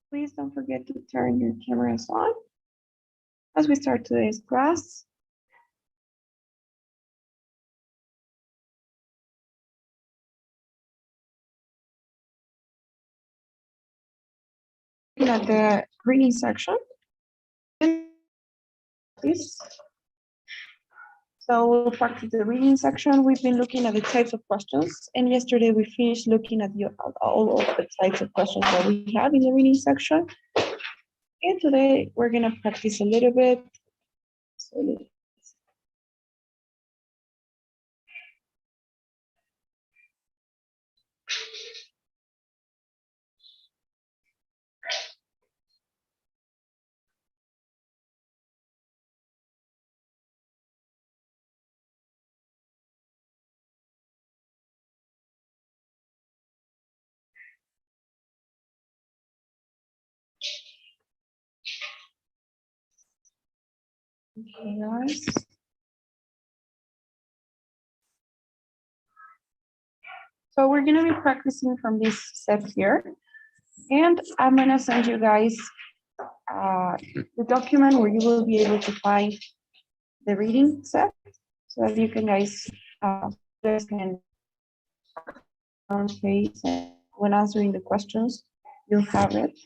Please don't forget to turn your cameras on as we start today's class. Looking at the reading section, please. So we'll practice the reading section. We've been looking at the types of questions, and yesterday we finished looking at all of the types of questions that we have in the reading section. And today we're gonna practice a little bit. So okay, guys. So we're gonna be practicing from this set here, and I'm gonna send you guys the document where you will be able to find the reading set, so that you can guys can face and when answering the questions, you'll have it.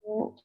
So,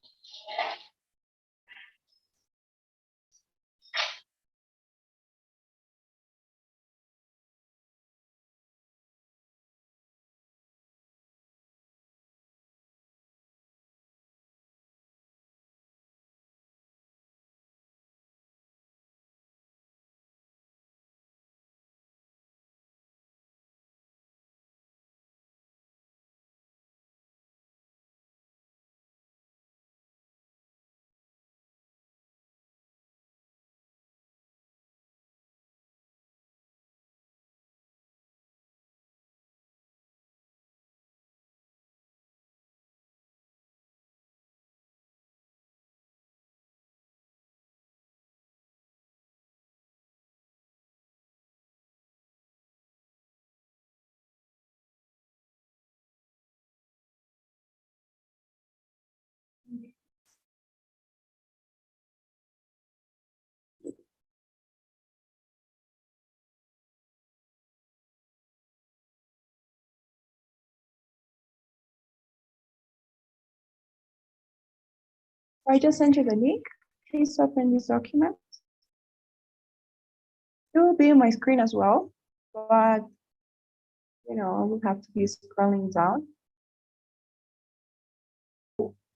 I just sent you the link. Please open this document. It will be on my screen as well, but you know, I will have to be scrolling down.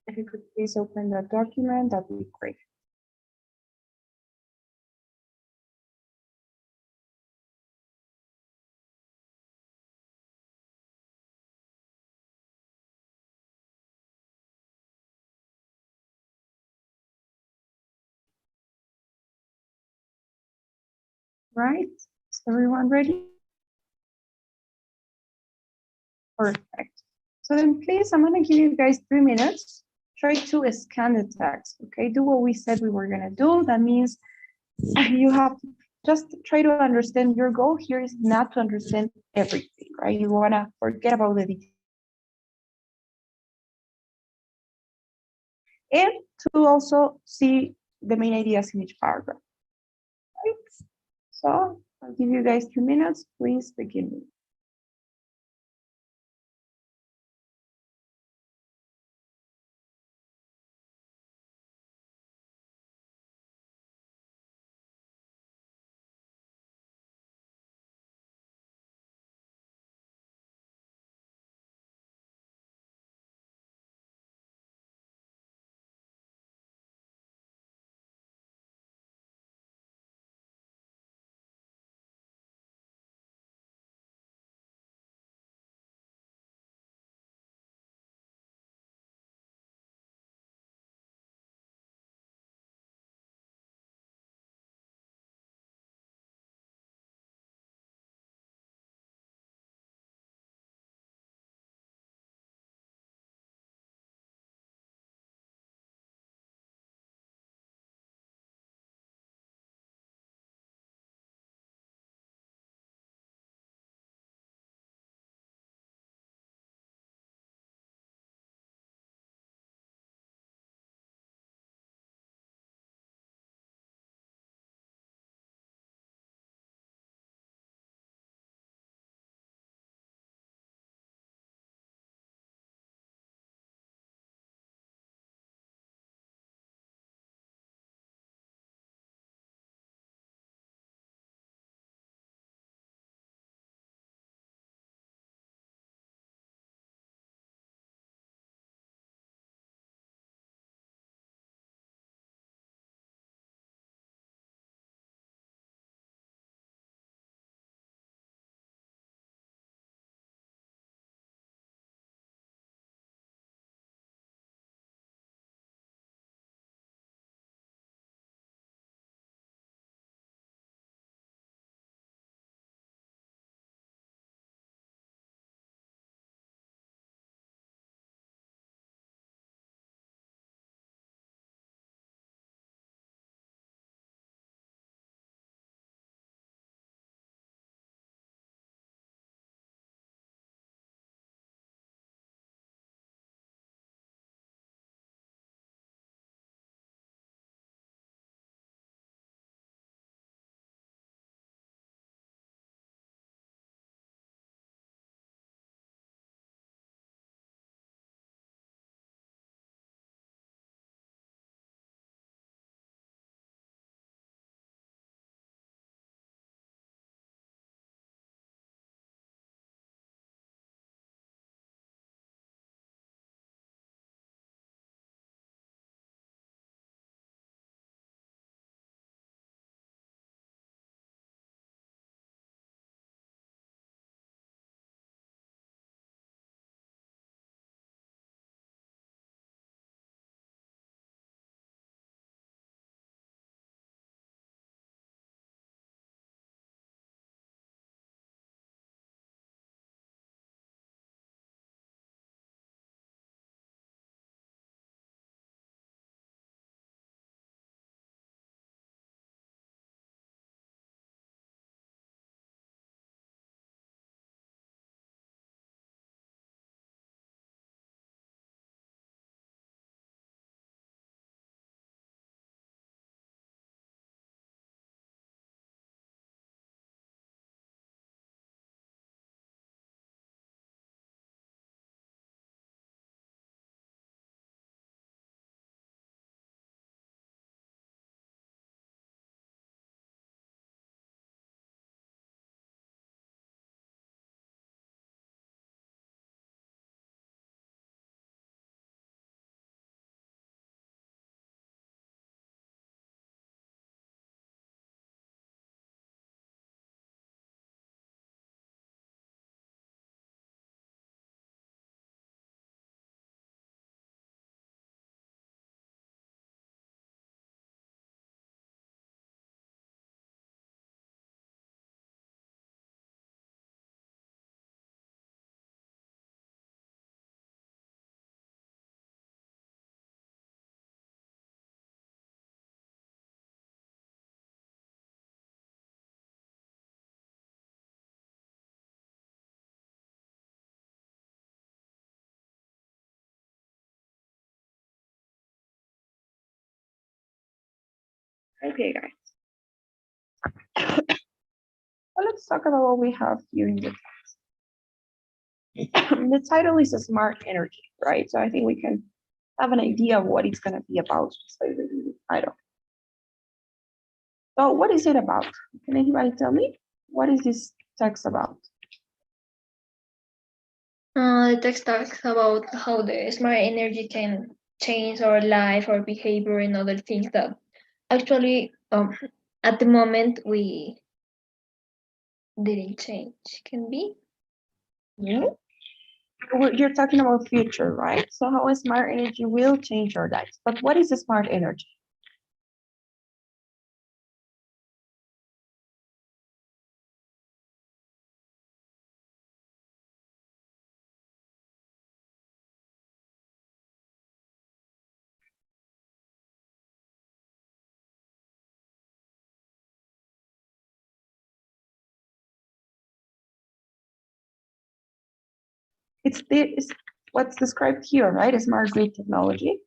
If you could please open that document, that'd be great. Right? Is everyone ready? Perfect. So then please, I'm gonna give you guys 3 minutes. Try to scan the text, okay? Do what we said we were gonna do. That means you have to just try to understand. Your goal here is not to understand everything, right? You wanna forget about the details. And to also see the main ideas in each paragraph, right? So I'll give you guys 2 minutes. Please begin. Okay, guys. So let's talk about what we have here in the text. The title is a smart energy, right? So I think we can have an idea of what it's going to be about just by reading the title. So what is it about? Can anybody tell me? What is this text about? The text talks about how the smart energy can change our life, our behavior, and other things that actually, at the moment, we didn't change. Can be? Yeah. You're talking about future, right? So how a smart energy will change our lives. But what is a smart energy? It's what's described here, right? A smart grid technology.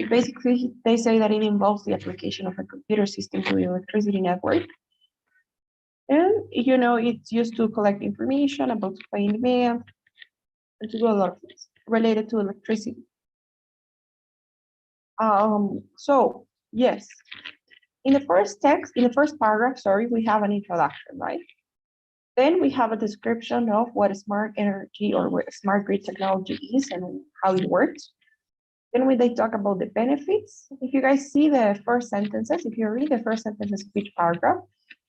Basically, they say that it involves the application of a computer system to the electricity network. And, it's used to collect information about supply and demand and to do a lot of things related to electricity. So, yes, in the first paragraph, sorry, we have an introduction, right? Then we have a description of what a smart energy or what a smart grid technology is and how it works. Then when they talk about the benefits, if you guys see the first sentences, if you read the first sentences of each paragraph,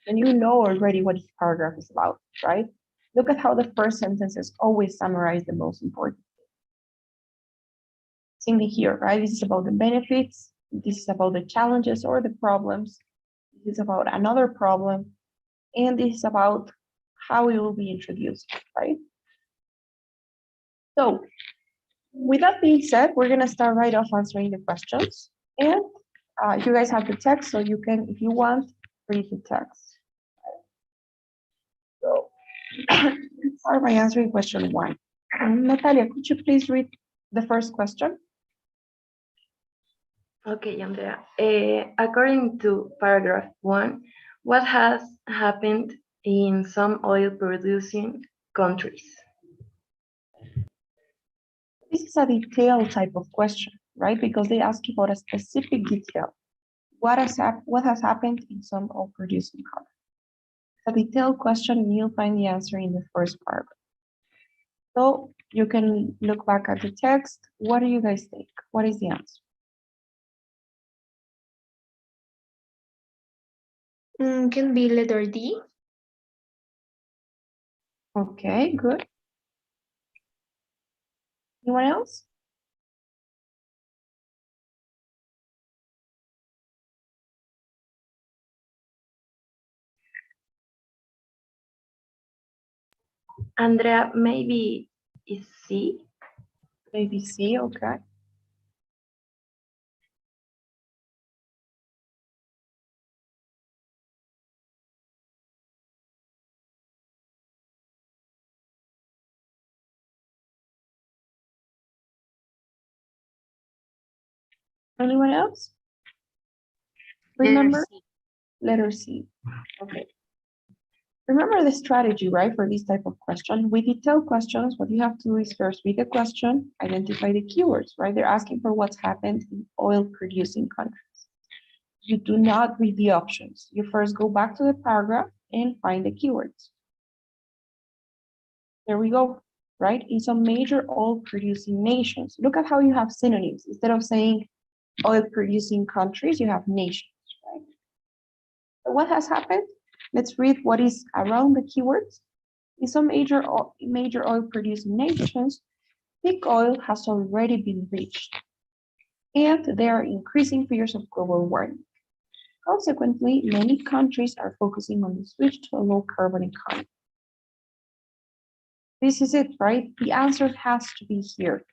then you know already what each paragraph is about, right? Look at how the first sentences always summarize the most important. Same here, right? This is about the benefits. This is about the challenges or the problems. This is about another problem. And this is about how it will be introduced, right? So with that being said, we're going to start right off answering the questions. And you guys have the text, so you can, if you want, read the text. So let's start by answering question 1. Natalia, could you please read the first question? Okay, Andrea. According to paragraph 1, what has happened in some oil-producing countries? This is a detailed type of question, right? Because they ask you about a specific detail. What has happened in some oil-producing countries? A detailed question, and you'll find the answer in the first paragraph. So you can look back at the text. What do you guys think? What is the answer? Can be letter D. Okay, good. Anyone else? Andrea, maybe is C? Maybe C, okay. Anyone else? Remember? Letter C. Okay. Remember the strategy, right, for this type of question? With detailed questions, what you have to do is first read the question, identify the keywords, right? They're asking for what's happened in oil-producing countries. You do not read the options. You first go back to the paragraph and find the keywords. There we go, right? In some major oil-producing nations. Look at how you have synonyms. Instead of saying oil-producing countries, you have nations, right? So what has happened? Let's read what is around the keywords. In some major oil-producing nations, peak oil has already been reached, and there are increasing fears of global warming. Consequently, many countries are focusing on the switch to a low-carbon economy. This is it, right? The answer has to be here.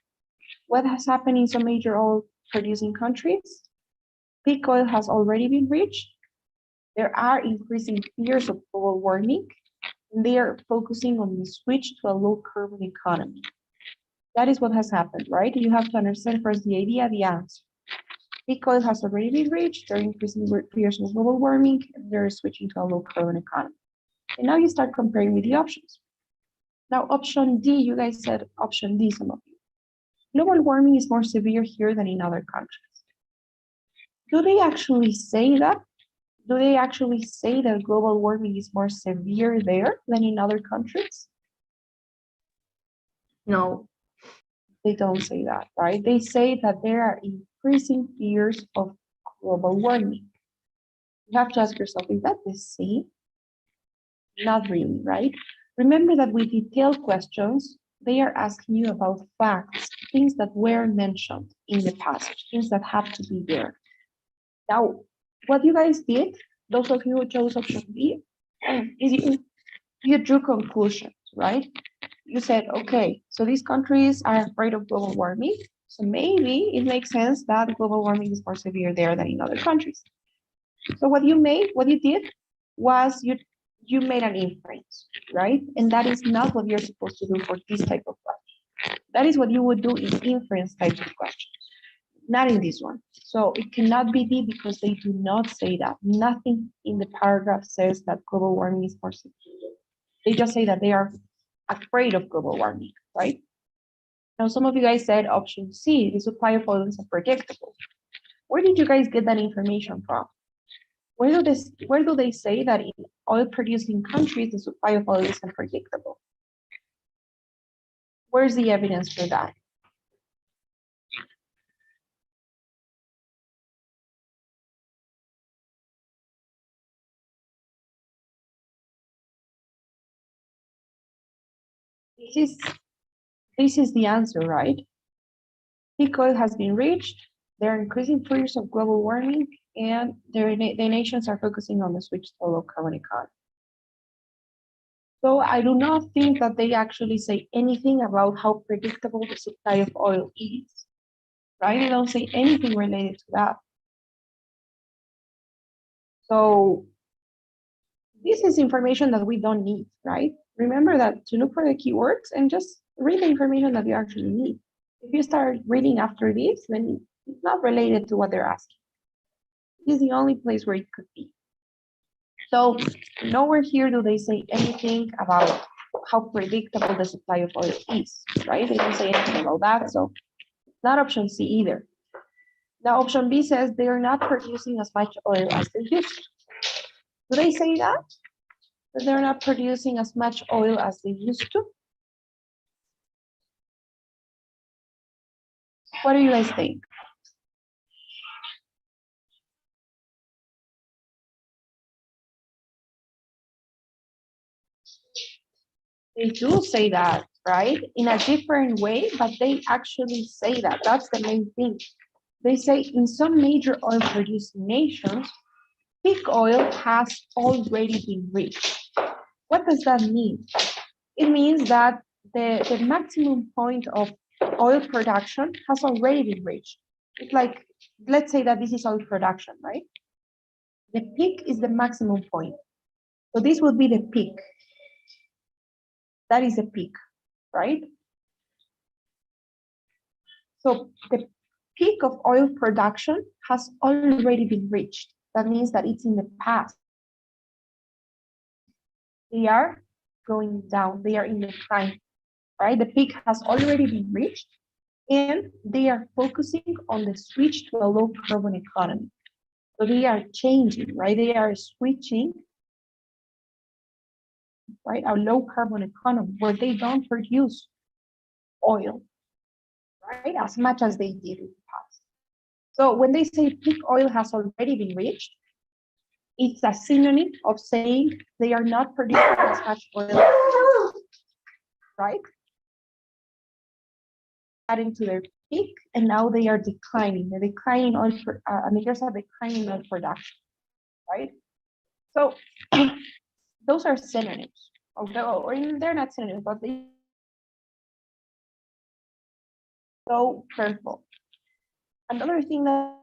What has happened in some major oil-producing countries? Peak oil has already been reached. There are increasing fears of global warming, and they are focusing on the switch to a low-carbon economy. That is what has happened, right? You have to understand first the idea, the answer. peak oil has already been reached, they're increasing fears of global warming, and they're switching to a low carbon economy. And now you start comparing with the options. Now, option D, you guys said option D, some of you. Global warming is more severe here than in other countries. Do they actually say that? Do they actually say that global warming is more severe there than in other countries? No. They don't say that, right? They say that there are increasing fears of global warming. You have to ask yourself, is that the same? Not really, right? Remember that with detailed questions, they are asking you about facts, things that were mentioned in the passage, things that have to be there. Now, what you guys did, those of you who chose option B, is you drew conclusions, right? You said, okay, so these countries are afraid of global warming, so maybe it makes sense that global warming is more severe there than in other countries. So what you did was you made an inference, right? And that is not what you're supposed to do for this type of question. That is what you would do in inference type of questions, not in this one. So it cannot be D because they do not say that. Nothing in the paragraph says that global warming is more severe. They just say that they are afraid of global warming, right? Now, some of you guys said option C, the supply of oil is unpredictable. Where did you guys get that information from? Where do they say that in oil producing countries, the supply of oil is unpredictable? Where's the evidence for that? This is the answer, right? Peak oil has been reached. There are increasing fears of global warming, and the nations are focusing on the switch to a low carbon economy. So I do not think that they actually say anything about how predictable the supply of oil is, right? They don't say anything related to that. So this is information that we don't need, right? Remember that to look for the keywords and just read the information that you actually need. If you start reading after this, then it's not related to what they're asking. This is the only place where it could be. So nowhere here do they say anything about how predictable the supply of oil is, right? They don't say anything about that. So not option C either. Now option B says they are not producing as much oil as they used to. Do they say that? That they're not producing as much oil as they used to? What do you guys think? They do say that, right? In a different way, but they actually say that. That's the main thing. They say in some major oil producing nations, peak oil has already been reached. What does that mean? It means that the maximum point of oil production has already been reached. It's like, let's say that this is oil production, right? The peak is the maximum point. So this would be the peak. That is the peak, right? So the peak of oil production has already been reached. That means that it's in the past. They are going down, they are in decline, right? The peak has already been reached, and they are focusing on the switch to a low carbon economy. So they are changing, right? They are switching, right? A low carbon economy where they don't produce oil, right? As much as they did in the past. So when they say peak oil has already been reached, it's a synonym of saying they are not producing as much oil, right? Adding to their peak, and now they are declining. They're declining oil. I mean, there's a declining oil production, right? So those are synonyms. Although, or they're not synonyms, but they so careful. Another thing that,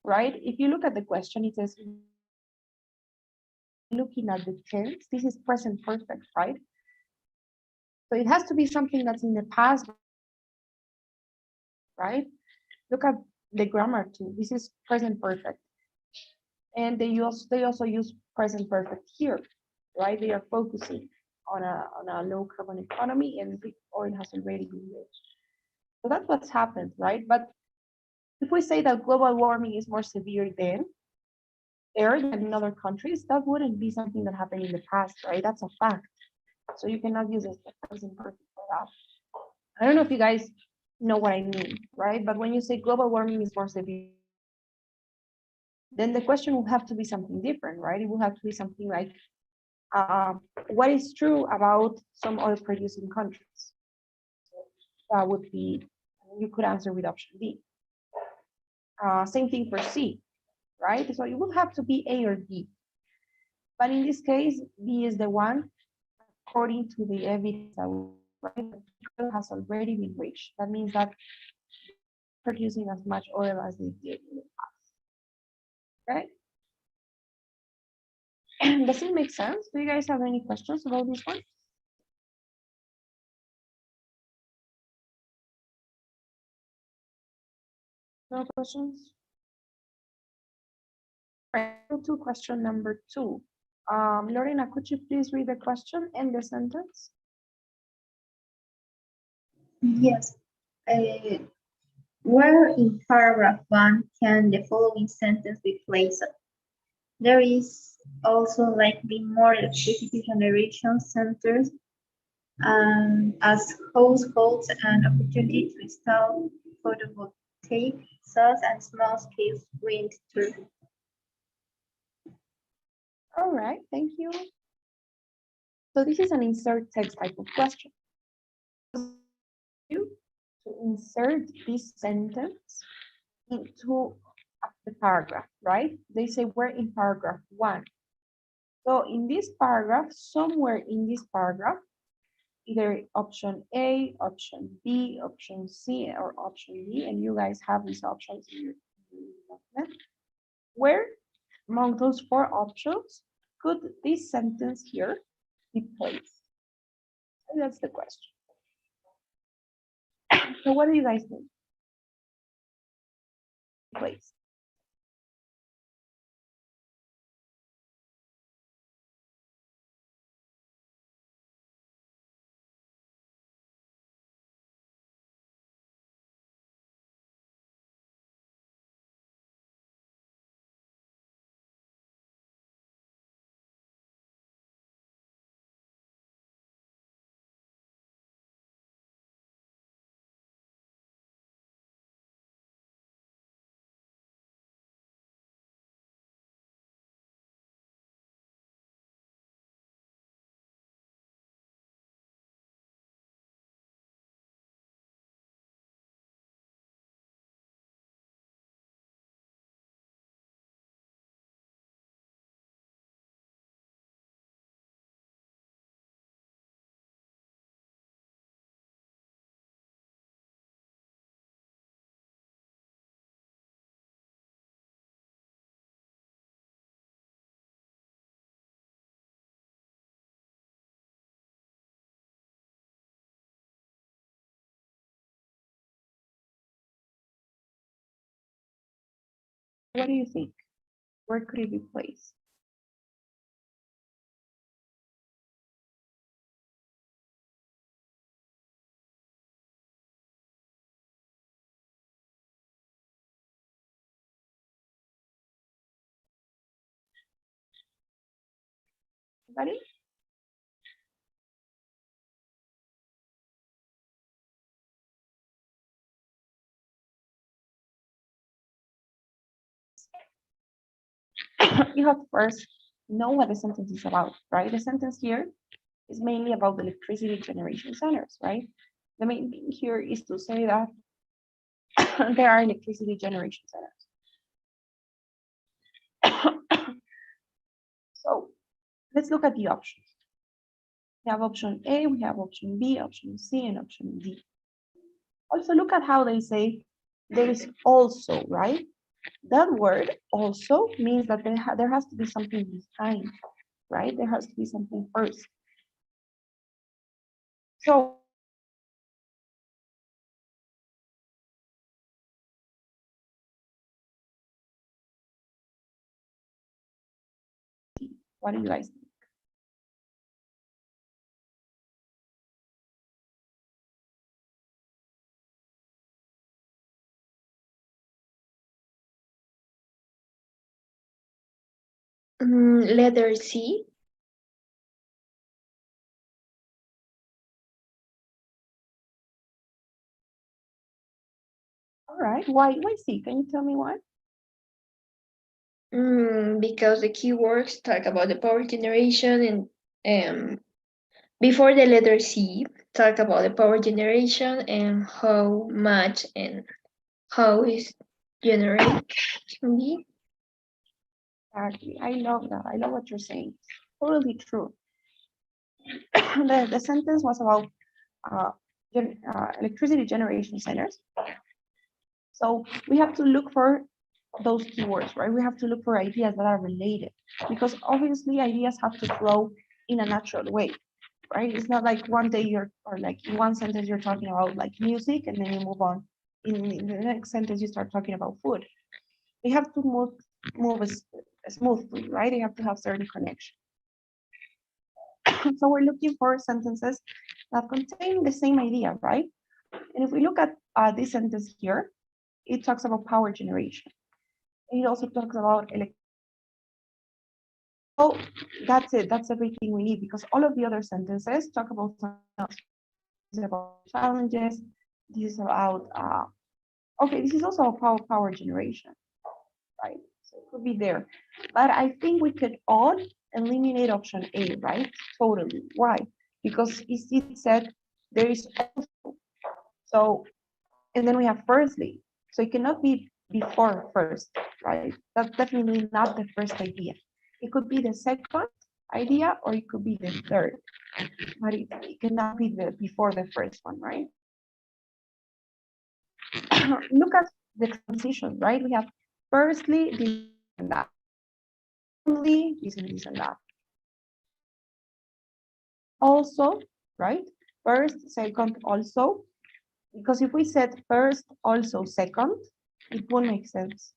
right? If you look at the question, it says looking at the tense. This is present perfect, right? So it has to be something that's in the past, right? Look at the grammar too. This is present perfect. And they also use present perfect here, right? They are focusing on a low carbon economy, and the oil has already been reached. So that's what's happened, right? But if we say that global warming is more severe there than in other countries, that wouldn't be something that happened in the past, right? That's a fact. So you cannot use it as present perfect for that. I don't know if you guys know what I mean, right? But when you say global warming is more severe, then the question will have to be something different, right? It will have to be something like, what is true about some oil producing countries? That would be, you could answer with option B. Same thing for C, right? So it will have to be A or B. But in this case, B is the one, according to the evidence that we, right, the oil has already been reached. That means that producing as much oil as they did in the past, right? Does it make sense? Do you guys have any questions about this one? No questions? Right, go to question number 2. Lorena, could you please read the question and the sentence? Yes. Uh, where in paragraph 1 can the following sentence be placed? There is also likely more electricity generation centers as households an opportunity to install photovoltaic cells and small-scale wind turbines. All right, thank you. So this is an insert text type of question. You to insert this sentence into the paragraph, right? They say we're in paragraph 1. So in this paragraph, somewhere in this paragraph, either option A, option B, option C, or option D, and you guys have these options in your document. Where among those 4 options could this sentence here be placed? And that's the question. So what do you guys think? Place. What do you think? Where could it be placed? Anybody? You have to first know what the sentence is about, right? The sentence here is mainly about the electricity generation centers, right? The main thing here is to say that there are electricity generation centers. So let's look at the options. We have option A, we have option B, option C, and option D. Also look at how they say there is also, right? That word also means that there has to be something behind, right? There has to be something first. So What do you guys think? Letter C. All right. Why C? Can you tell me why? Because the keywords talk about the power generation and before the letter C talk about the power generation and how much and how is generated can be. Exactly. I love that. I love what you're saying. Totally true. The sentence was about electricity generation centers. So we have to look for those keywords, right? We have to look for ideas that are related because obviously ideas have to flow in a natural way, right? It's not like one day or like in one sentence you're talking about like music and then you move on. In the next sentence you start talking about food. They have to move smoothly, right? They have to have certain connection. So we're looking for sentences that contain the same idea, right? And if we look at this sentence here, it talks about power generation. It also talks about electricity. Oh, that's it. That's everything we need because all of the other sentences talk about something else. This is about challenges. This is about, okay, this is also about power generation, right? So it could be there. But I think we could all eliminate option A, right? Totally. Why? Because it said there is also. So, and then we have firstly. So it cannot be before first, right? That's definitely not the first idea. It could be the second idea or it could be the third, but it cannot be the before the first one, right? Look at the transition, right? We have firstly this and that, secondly this and that. Also, right? First, second, also. Because if we said first, also, second, it won't make sense.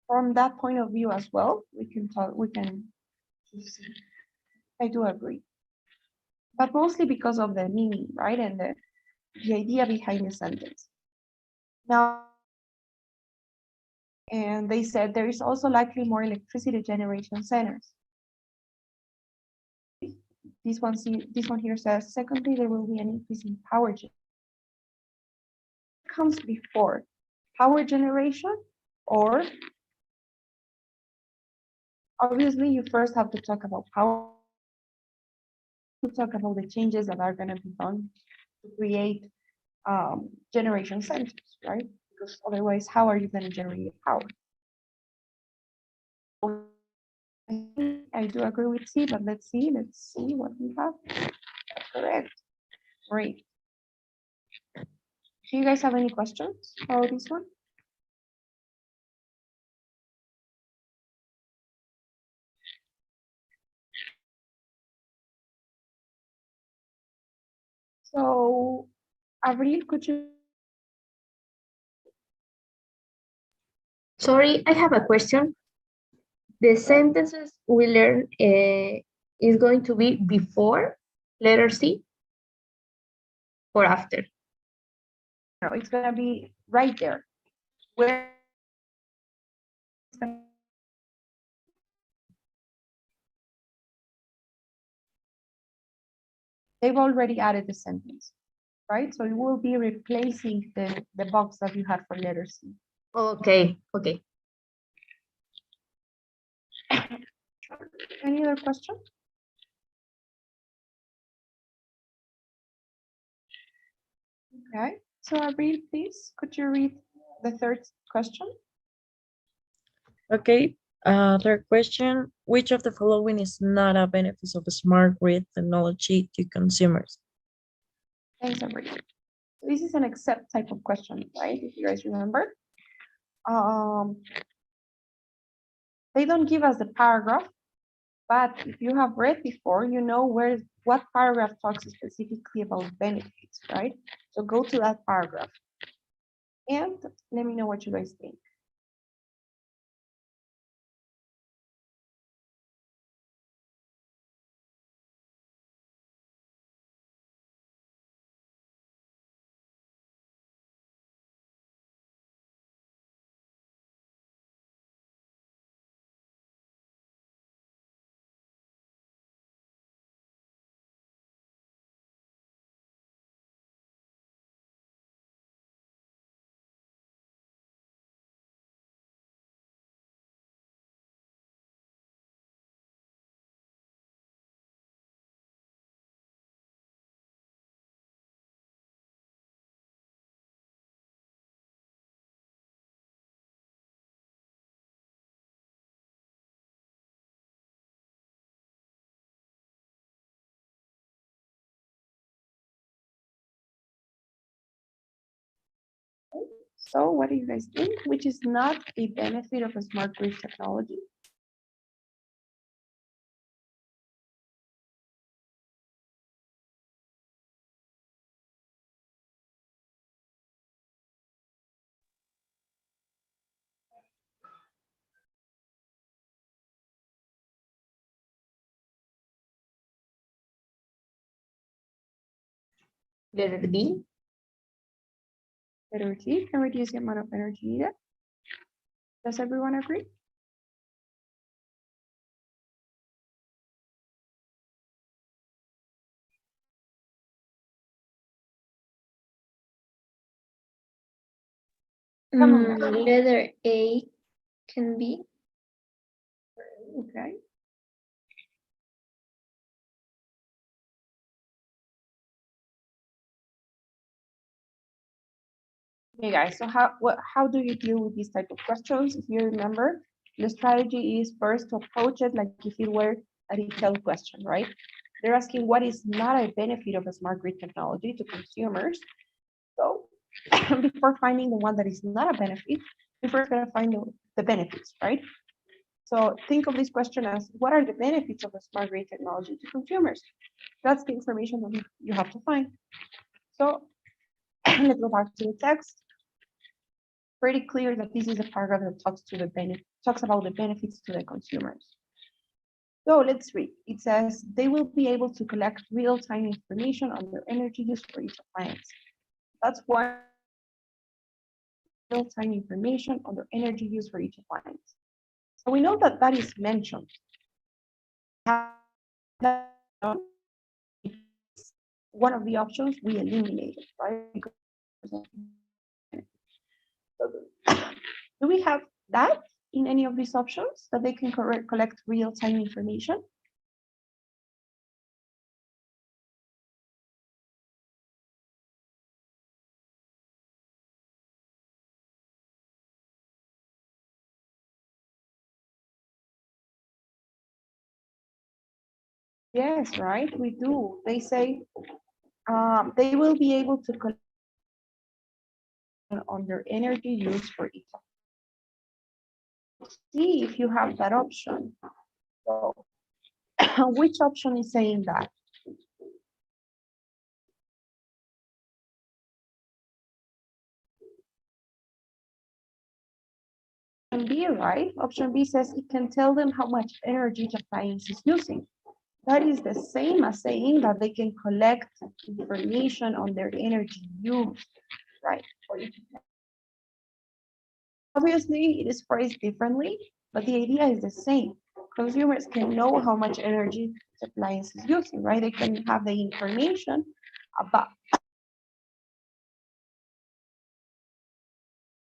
From that point of view as well, we can talk, I do agree. But mostly because of the meaning, right? And the idea behind the sentence. Now, and they said there is also likely more electricity generation centers. This one here says, secondly, there will be an increase in power generation. Comes before power generation or obviously you first have to talk about power, to talk about the changes that are going to be done to create generation centers, right? Because otherwise, how are you going to generate power? I do agree with C, but let's see what we have. Correct. Great. Do you guys have any questions about this one? So, Avril, could you? Sorry, I have a question. The sentences we learn is going to be before letter C or after? No, it's going to be right there. Where they've already added the sentence, right? So it will be replacing the box that you had for letter C. Okay, okay. Any other question? Okay, so Avril, please, could you read the third question? Okay. Third question, which of the following is not a benefit of smart grid technology to consumers? Thanks, Avril. This is an accept type of question, right? If you guys remember. They don't give us the paragraph, but if you have read before, you know what paragraph talks specifically about benefits, right? So go to that paragraph and let me know what you guys think. So what do you guys think? Which is not a benefit of a smart grid technology? Letter B. Energy can reduce the amount of energy needed. Does everyone agree? Come on, guys. Letter A can be. Okay. Okay, guys, so how do you deal with these type of questions? If you remember, the strategy is first to approach it like if it were a detailed question, right? They're asking what is not a benefit of a smart grid technology to consumers. So before finding the one that is not a benefit, we first gotta find the benefits, right? So think of this question as what are the benefits of a smart grid technology to consumers? That's the information that you have to find. So let's go back to the text. Pretty clear that this is a paragraph that talks about the benefits to the consumers. So let's read. It says they will be able to collect real-time information on their energy use for each appliance. That's one real-time information on their energy use for each appliance. So we know that that is mentioned. One of the options we eliminated, right? Do we have that in any of these options that they can collect real-time information? Yes, right, we do. They say they will be able to collect on their energy use for each. See if you have that option. So which option is saying that? Option B, right? Option B says it can tell them how much energy the appliance is using. That is the same as saying that they can collect information on their energy use, right? Obviously, it is phrased differently, but the idea is the same. Consumers can know how much energy the appliance is using, right? They can have the information about.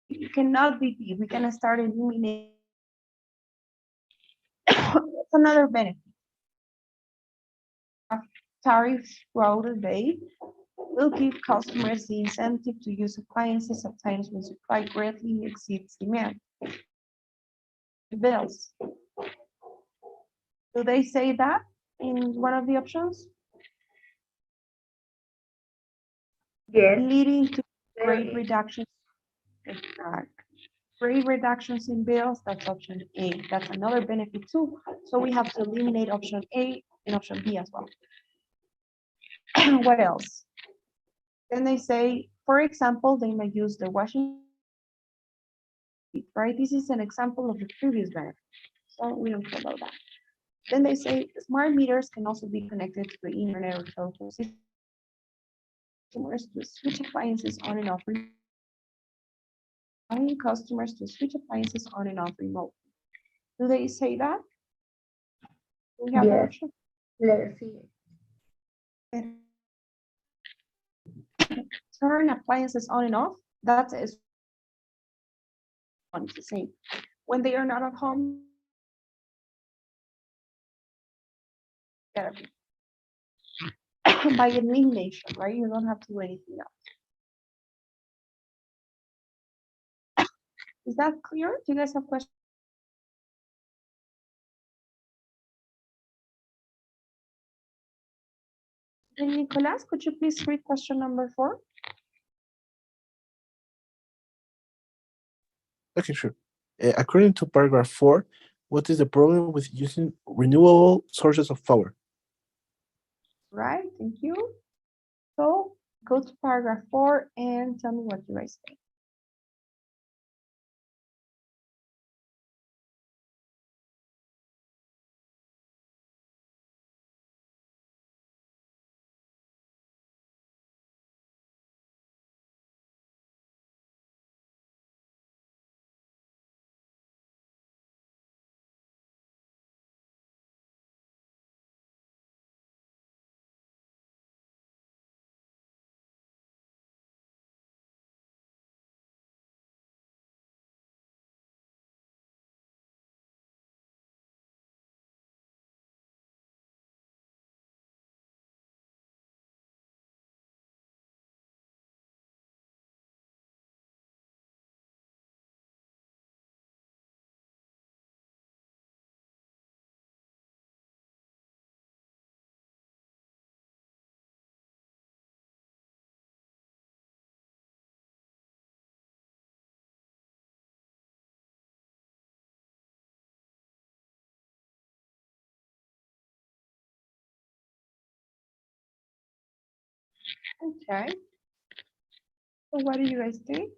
It cannot be B. We can start eliminating. That's another benefit. Tariffs throughout the day will give customers the incentive to use appliances at times when supply greatly exceeds demand. Bills. Do they say that in one of the options? Yes. Leading to There great is. reductions. Great reductions in bills, that's option A. That's another benefit too. So we have to eliminate option A and option B as well. What else? Then they say, for example, they may use the washing, right? This is an example of the previous benefit. So we don't care about that. Then they say smart meters can also be connected to the internet or telephone system to switch appliances on and off. Allowing customers to switch appliances on and off remotely. Do they say that? Do we have that Yes. option? Letter C. Turn appliances on and off. That is one the same. When they are not at home, gotta be by elimination, right? You don't have to do anything else. Is that clear? Do you guys have questions? And Nicolas, could you please read question number 4? Okay, sure. According to paragraph 4, what is the problem with using renewable sources of power? Right, thank you. So go to paragraph 4 and tell me what you guys think. Okay. So what do you guys think?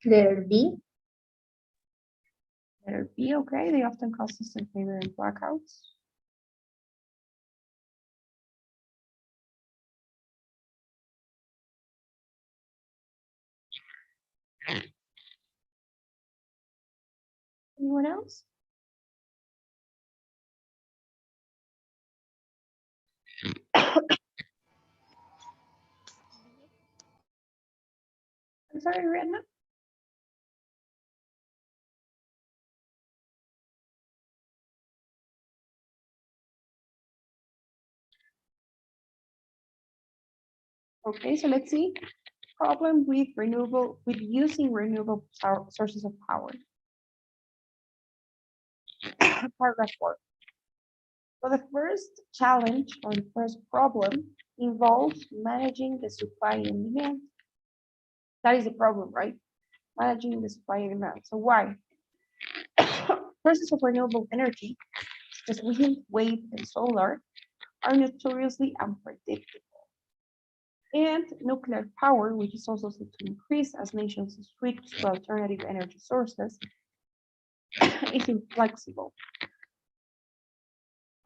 Letter B. Letter B, okay. They often cause system failure and blackouts. Anyone else? I'm sorry, Rihanna. Okay, so let's see. Problem with using renewable sources of power. Paragraph 4. So the first challenge or the first problem involves managing the supply and demand. That is the problem, right? Managing the supply and demand. So why? Sources of renewable energy, such as wind, wave, and solar, are notoriously unpredictable. And nuclear power, which is also set to increase as nations switch to alternative energy sources, is inflexible.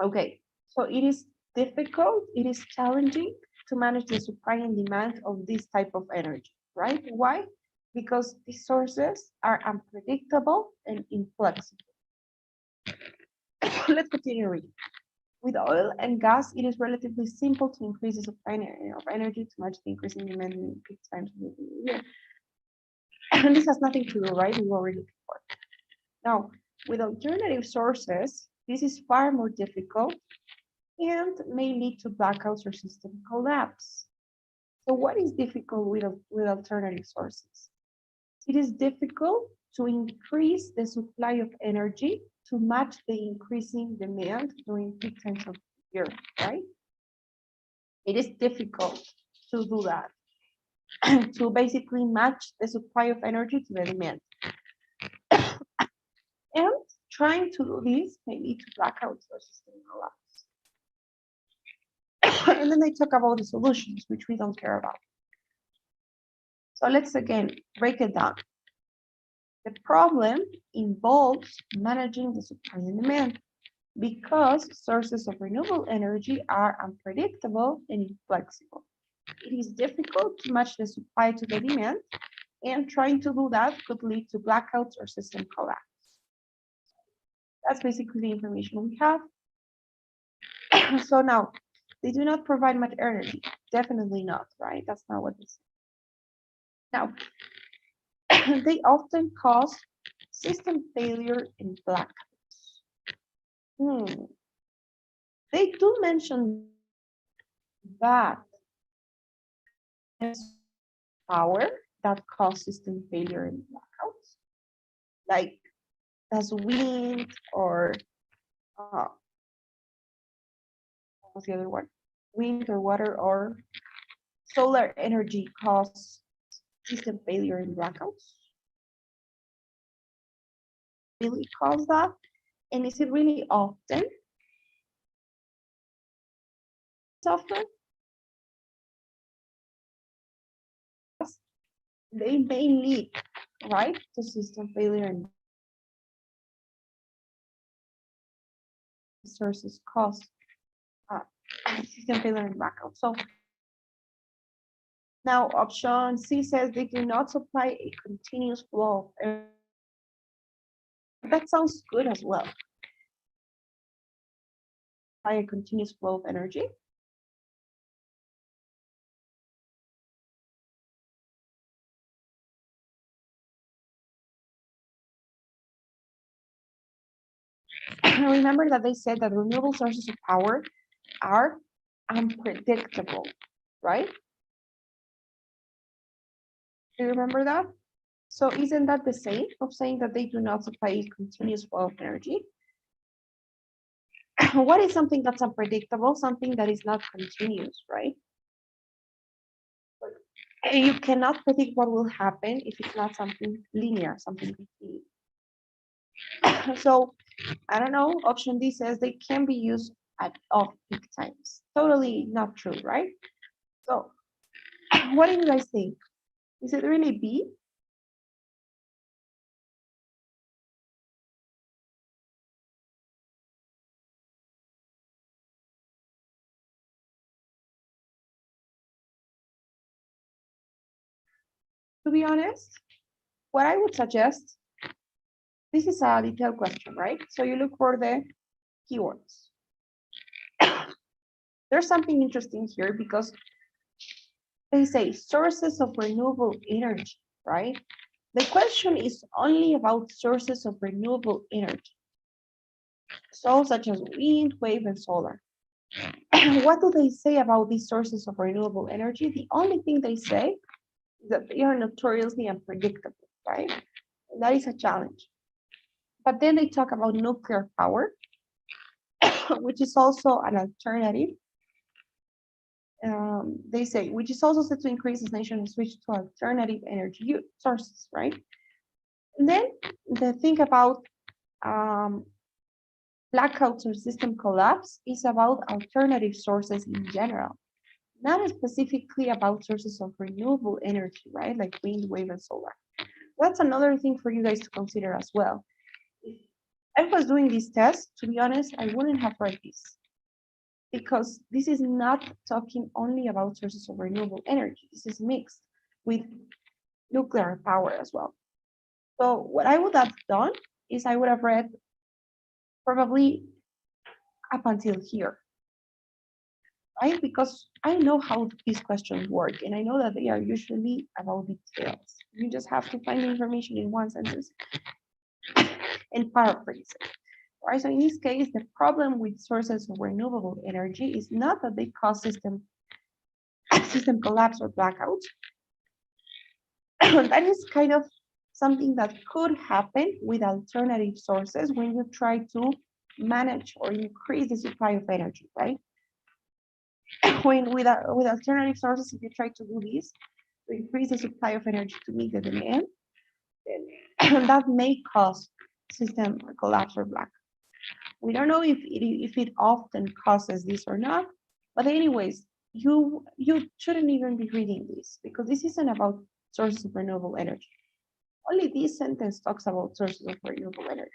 Okay, so it is difficult, it is challenging to manage the supply and demand of this type of energy, right? Why? Because these sources are unpredictable and inflexible. Let's continue reading. With oil and gas, it is relatively simple to increase the supply of energy to match the increasing demand in peak times of the year. And this has nothing to do, right? We already looked for. Now, with alternative sources, this is far more difficult and may lead to blackouts or system collapse. So what is difficult with alternative sources? It is difficult to increase the supply of energy to match the increasing demand during peak times of the year, right? It is difficult to do that, to basically match the supply of energy to the demand. And trying to do this may lead to blackouts or system collapse. And then they talk about the solutions, which we don't care about. So let's again break it down. The problem involves managing the supply and demand because sources of renewable energy are unpredictable and inflexible. It is difficult to match the supply to the demand, and trying to do that could lead to blackouts or system collapse. That's basically the information we have. So now, they do not provide much energy. Definitely not, right? That's not what this is. Now, they often cause system failure and blackouts. They do mention that power, that cause system failure and blackouts? Like, does wind or what's the other one? Wind or water or solar energy cause system failure and blackouts? Really cause that? And is it really often? It's often? They may lead, right, to system failure and sources cause system failure and blackout. So now option C says they do not supply a continuous flow of air. That sounds good as well. By a continuous flow of energy. Remember that they said that renewable sources of power are unpredictable, right? Do you remember that? So isn't that the same of saying that they do not supply a continuous flow of energy? What is something that's unpredictable? Something that is not continuous, right? You cannot predict what will happen if it's not something linear, something continuous. So I don't know, option D says they can be used at off-peak times. Totally not true, right? So what do you guys think? Is it really B? To be honest, what I would suggest, this is a detailed question, right? So you look for the keywords. There's something interesting here because they say sources of renewable energy, right? The question is only about sources of renewable energy. So such as wind, wave, and solar. What do they say about these sources of renewable energy? The only thing they say is that they are notoriously unpredictable, right? And that is a challenge. But then they talk about nuclear power, which is also an alternative. They say, which is also set to increase as nations switch to alternative energy sources, right? And then the thing about blackouts or system collapse is about alternative sources in general, not specifically about sources of renewable energy, right? Like wind, wave, and solar. That's another thing for you guys to consider as well. If I was doing this test, to be honest, I wouldn't have read this because this is not talking only about sources of renewable energy. This is mixed with nuclear power as well. So what I would have done is I would have read probably up until here, right? Because I know how these questions work and I know that they are usually about details. You just have to find the information in one sentence and paraphrase it, right? So in this case, the problem with sources of renewable energy is not that they cause system collapse or blackouts. That is kind of something that could happen with alternative sources when you try to manage or increase the supply of energy, right? When with alternative sources, if you try to do this, to increase the supply of energy to meet the demand, then that may cause system collapse or blackout. We don't know if it often causes this or not, but anyways, you shouldn't even be reading this because this isn't about sources of renewable energy. Only this sentence talks about sources of renewable energy,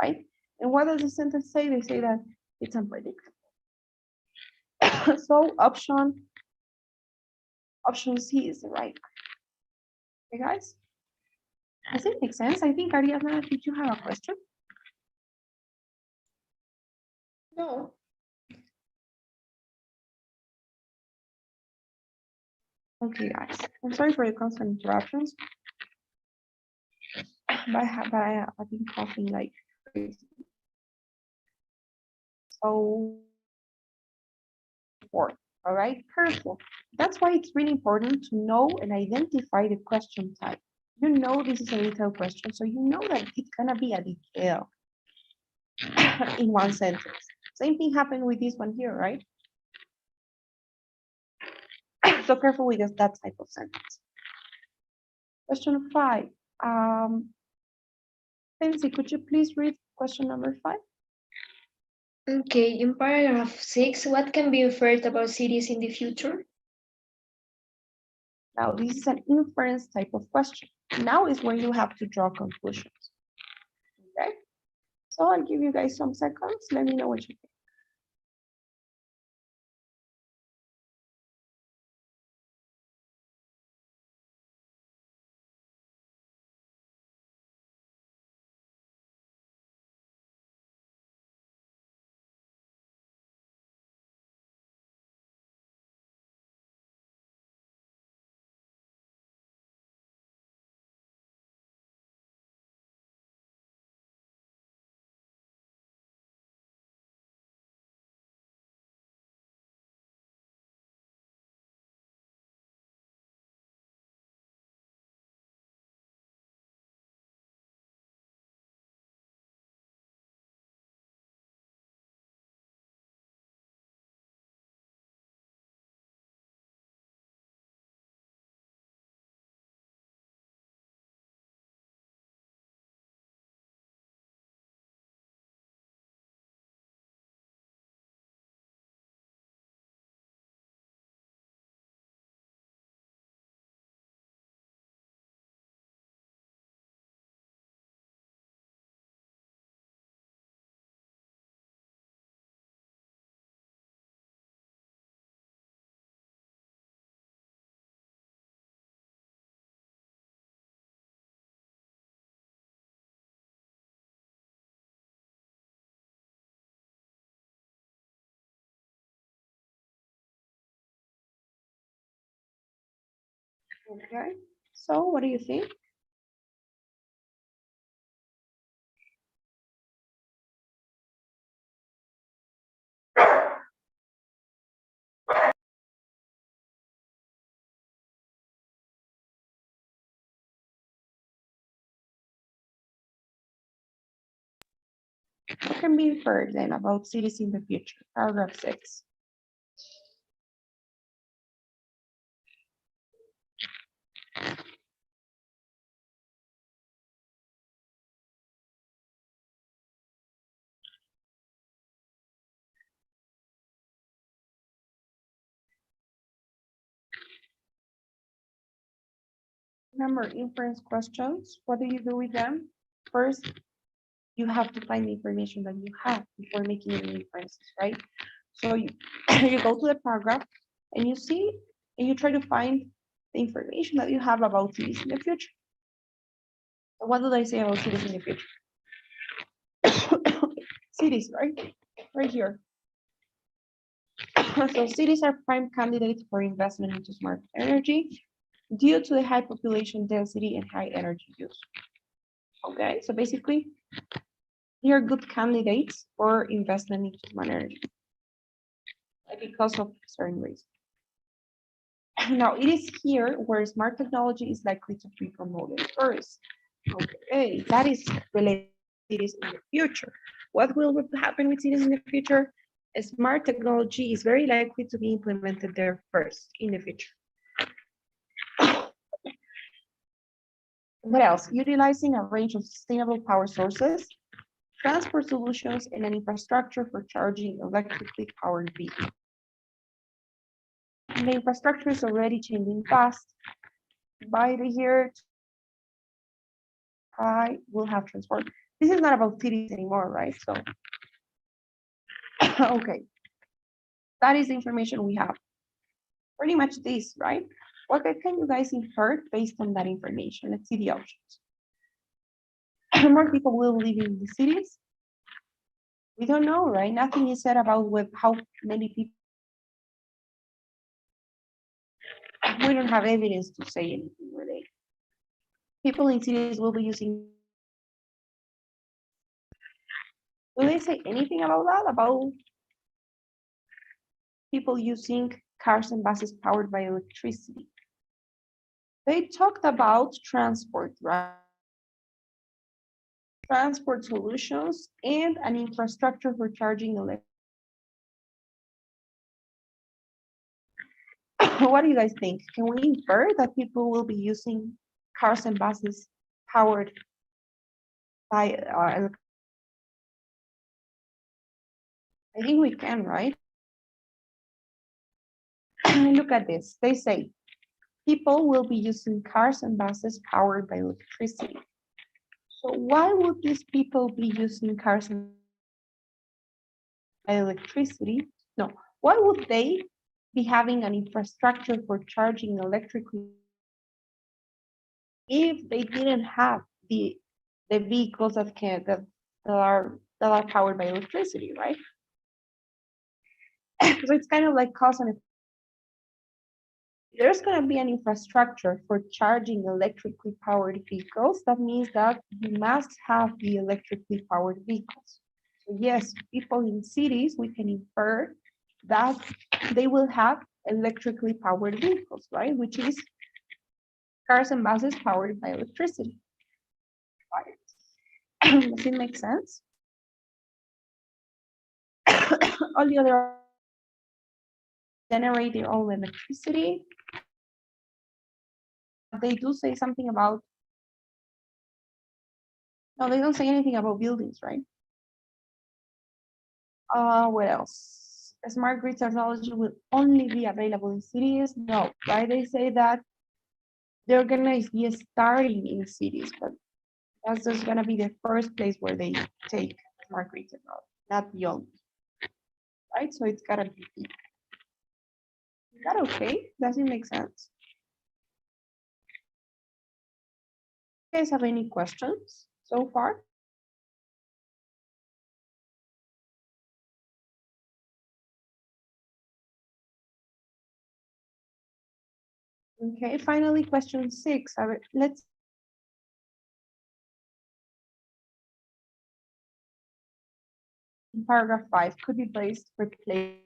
right? And what does the sentence say? They say that it's unpredictable. So option C is the right one. Okay, guys? Does it make sense? I think, Ariana, did you have a question? No. Okay, guys. I'm sorry for the constant interruptions. But I've been coughing like crazy. So, All right, perfect. That's why it's really important to know and identify the question type. You know this is a detailed question, so you know that it's gonna be a detail in one sentence. Same thing happened with this one here, right? So careful with that type of sentence. Question 5. Nancy, could you please read question number 5? Okay, in paragraph 6, what can be inferred about cities in the future? Now, this is an inference type of question. Now is when you have to draw conclusions. Okay? So I'll give you guys some seconds. Let me know what you think. Okay. So what do you think? What can be inferred then about cities in the future? Paragraph 6. Remember, inference questions, what do you do with them? First, you have to find the information that you have before making any inferences, right? So you, you go to the paragraph and you see, and you try to find the information that you have about cities in the future. So what do they say about cities in the future? Cities, right? Right here. So cities are prime candidates for investment into smart energy due to the high population density and high energy use. Okay, so basically, they are good candidates for investment into smart energy because of certain reasons. Now, it is here where smart technology is likely to be promoted first. Okay, that is related to cities in the future. What will happen with cities in the future? Smart technology is very likely to be implemented there first in the future. What else? Utilizing a range of sustainable power sources, transport solutions, and an infrastructure for charging electrically powered vehicles. The infrastructure is already changing fast. By the year I will have transport. This is not about cities anymore, right? So, okay, that is the information we have. Pretty much this, right? What can you guys infer based on that information? Let's see the options. More people will live in the cities. We don't know, right? Nothing is said about how many people. We don't have evidence to say anything really. People in cities will be using. Do they say anything about that? About people using cars and buses powered by electricity? They talked about transport, right? Transport solutions and an infrastructure for charging electric. What do you guys think? Can we infer that people will be using cars and buses powered by I think we can, right? Look at this. They say people will be using cars and buses powered by electricity. So why would these people be using cars and by electricity? No, why would they be having an infrastructure for charging electrically if they didn't have the vehicles that are powered by electricity, right? So it's kind of like cause and effect. There's going to be an infrastructure for charging electrically powered vehicles. That means that you must have the electrically powered vehicles. So yes, people in cities, we can infer that they will have electrically powered vehicles, right? Which is cars and buses powered by electricity. Does it make sense? All the other generate their own electricity. They do say something about, no, they don't say anything about buildings, right? What else? Smart grid technology will only be available in cities? No, right? They say that they're gonna be starting in cities, but that's just gonna be the first place where they take smart grid technology, not the only, right? So it's gotta be. Is that okay? Does it make sense? You guys have any questions so far? Okay, finally, question 6. Let's in paragraph 5 could be placed, replace.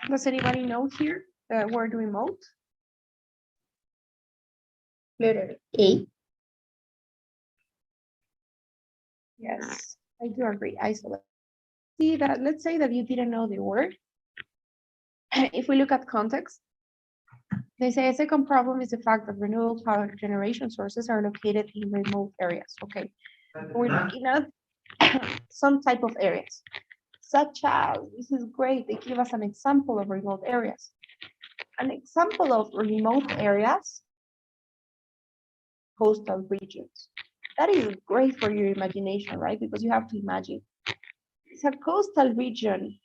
Does anybody know here the word remote? Letter A. Yes, I do agree. Isolate. See that, let's say that you didn't know the word. If we look at context, they say a second problem is the fact that renewable power generation sources are located in remote areas. Okay, we're looking at some type of areas, such as, this is great, they give us an example of remote areas. An example of remote areas, coastal regions. That is great for your imagination, right? Because you have to imagine. It's a coastal region,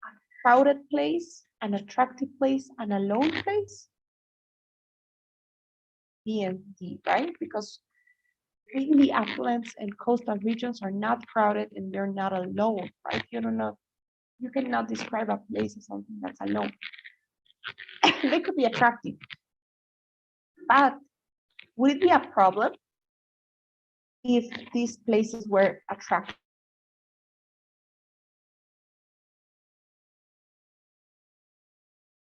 a crowded place, an attractive place, and a lone place. B and D, right? Because really affluent and coastal regions are not crowded and they're not alone, right? You cannot describe a place as something that's alone. They could be attractive, but would it be a problem if these places were attractive?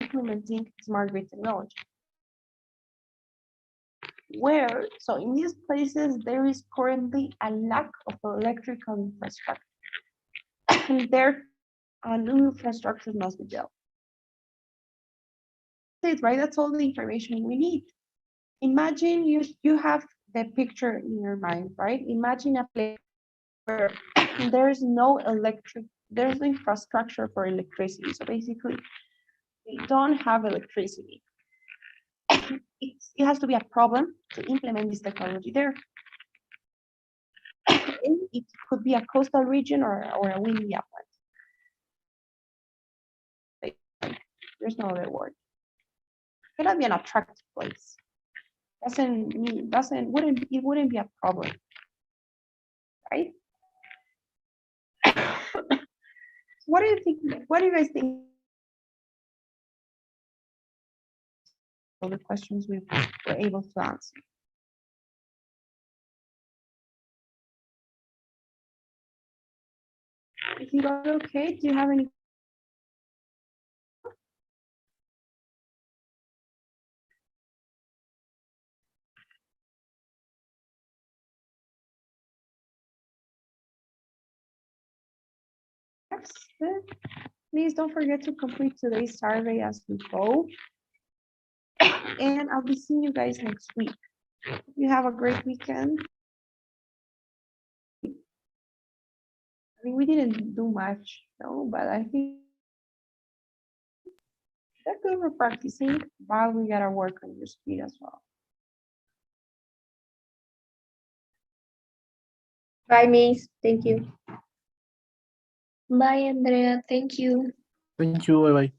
Implementing smart grid technology. Where, so in these places, there is currently a lack of electrical infrastructure. And there, a new infrastructure must be built. That's it, right? That's all the information we need. Imagine you have the picture in your mind, right? Imagine a place where there's no infrastructure for electricity. So basically, they don't have electricity. It has to be a problem to implement this technology there. It could be a coastal region or a windy upland. There's no other word. It cannot be an attractive place. It wouldn't be a problem, right? what do you think? What do you guys think? All the questions we were able to answer. If you got okay, do you have any? Please don't forget to complete today's survey as we go. And I'll be seeing you guys next week. You have a great weekend. I mean, we didn't do much, no, but I think that's good for practicing, but we gotta work on your speed as well. Bye, Miss. Thank you. Bye, Andrea. Thank you. Thank you. Bye bye.